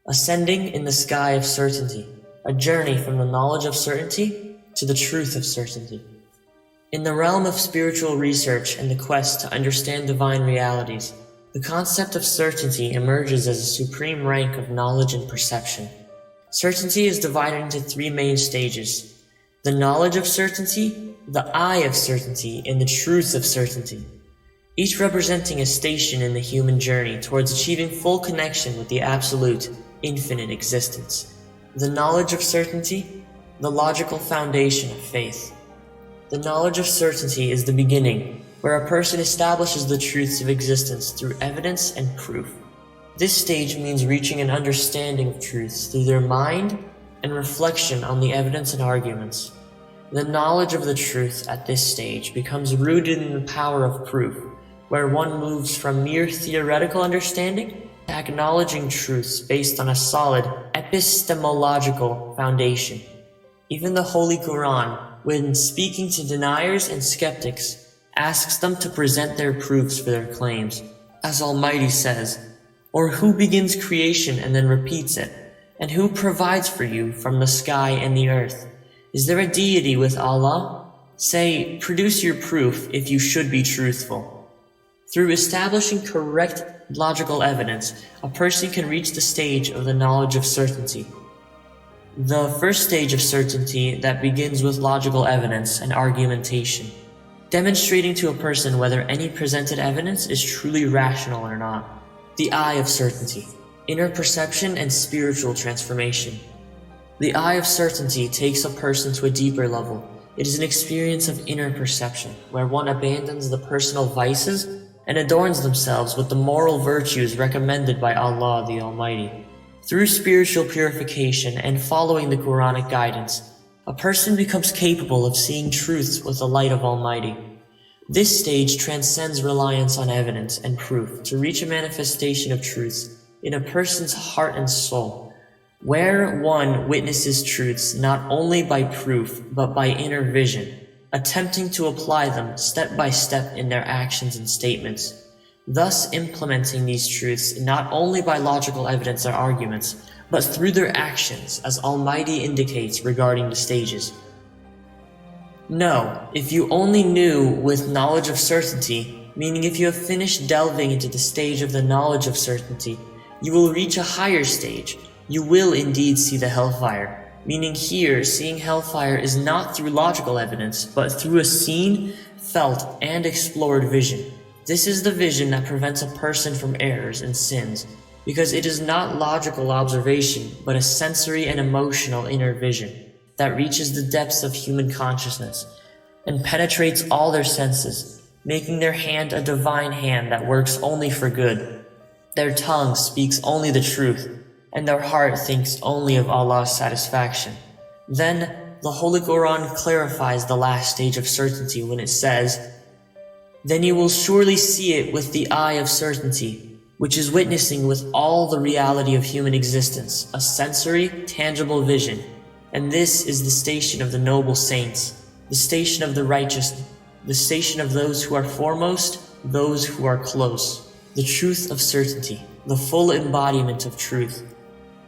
Ascending in the sky of certainty, a journey from the knowledge of certainty to the truth of certainty. In the realm of spiritual research and the quest to understand divine realities, the concept of certainty emerges as a supreme rank of knowledge and perception. Certainty is divided into three main stages: the knowledge of certainty, the eye of certainty, and the truth of certainty, each representing a station in the human journey towards achieving full connection with the absolute, infinite existence. The knowledge of certainty, the logical foundation of faith. The knowledge of certainty is the beginning, where a person establishes the truths of existence through evidence and proof. This stage means reaching an understanding of truths through their mind and reflection on the evidence and arguments. The knowledge of the truth at this stage becomes rooted in the power of proof, where one moves from mere theoretical understanding to acknowledging truths based on a solid epistemological foundation. Even the Holy Quran, when speaking to deniers and skeptics, asks them to present their proofs for their claims. As Almighty says, "Or who begins creation and then repeats it? And who provides for you from the sky and the earth? Is there a deity with Allah? Say, produce your proof if you should be truthful." Through establishing correct logical evidence, a person can reach the stage of the knowledge of certainty. The first stage of certainty that begins with logical evidence and argumentation, demonstrating to a person whether any presented evidence is truly rational or not. The eye of certainty, inner perception and spiritual transformation. The eye of certainty takes a person to a deeper level. It is an experience of inner perception, where one abandons the personal vices and adorns themselves with the moral virtues recommended by Allah the Almighty. Through spiritual purification and following the Quranic guidance, a person becomes capable of seeing truths with the light of Almighty. This stage transcends reliance on evidence and proof to reach a manifestation of truths in a person's heart and soul, where one witnesses truths not only by proof but by inner vision, attempting to apply them step by step in their actions and statements, thus implementing these truths not only by logical evidence or arguments, but through their actions, as Almighty indicates regarding the stages. No, if you only knew with knowledge of certainty, meaning if you have finished delving into the stage of the knowledge of certainty, you will reach a higher stage. You will indeed see the hellfire. Meaning here, seeing hellfire is not through logical evidence, but through a seen, felt, and explored vision. This is the vision that prevents a person from errors and sins, because it is not logical observation, but a sensory and emotional inner vision that reaches the depths of human consciousness and penetrates all their senses, making their hand a divine hand that works only for good. Their tongue speaks only the truth, and their heart thinks only of Allah's satisfaction. Then, the Holy Quran clarifies the last stage of certainty when it says, "Then you will surely see it with the eye of certainty, which is witnessing with all the reality of human existence, a sensory, tangible vision. And this is the station of the noble saints, the station of the righteous, the station of those who are foremost, those who are close." The truth of certainty, the full embodiment of truth.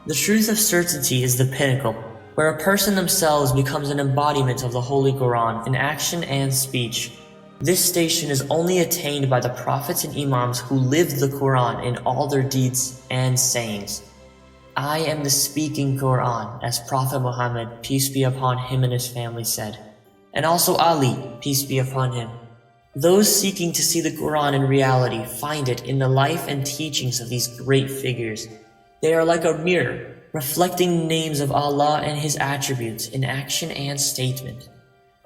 The truth of certainty is the pinnacle, where a person themselves becomes an embodiment of the Holy Quran in action and speech. This station is only attained by the prophets and imams who lived the Quran in all their deeds and sayings. "I am the speaking Quran," as Prophet Muhammad, peace be upon him and his family, said, and also Ali, peace be upon him. Those seeking to see the Quran in reality find it in the life and teachings of these great figures. They are like a mirror, reflecting the names of Allah and His attributes in action and statement.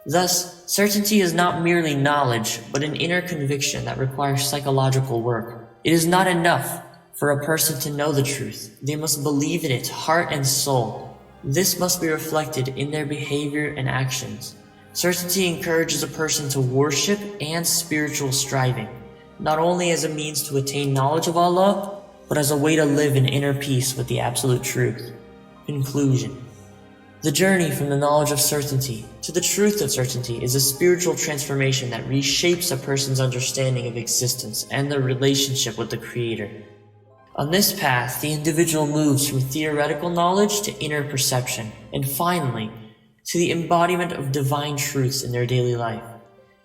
Thus, certainty is not merely knowledge, but an inner conviction that requires psychological work. It is not enough for a person to know the truth. They must believe in it, heart and soul. This must be reflected in their behavior and actions. Certainty encourages a person to worship and spiritual striving, not only as a means to attain knowledge of Allah, but as a way to live in inner peace with the absolute truth. Conclusion. The journey from the knowledge of certainty to the truth of certainty is a spiritual transformation that reshapes a person's understanding of existence and their relationship with the Creator. On this path, the individual moves from theoretical knowledge to inner perception, and finally, to the embodiment of divine truths in their daily life.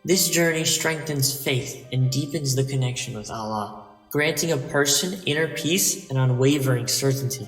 This journey strengthens faith and deepens the connection with Allah, granting a person inner peace and unwavering certainty.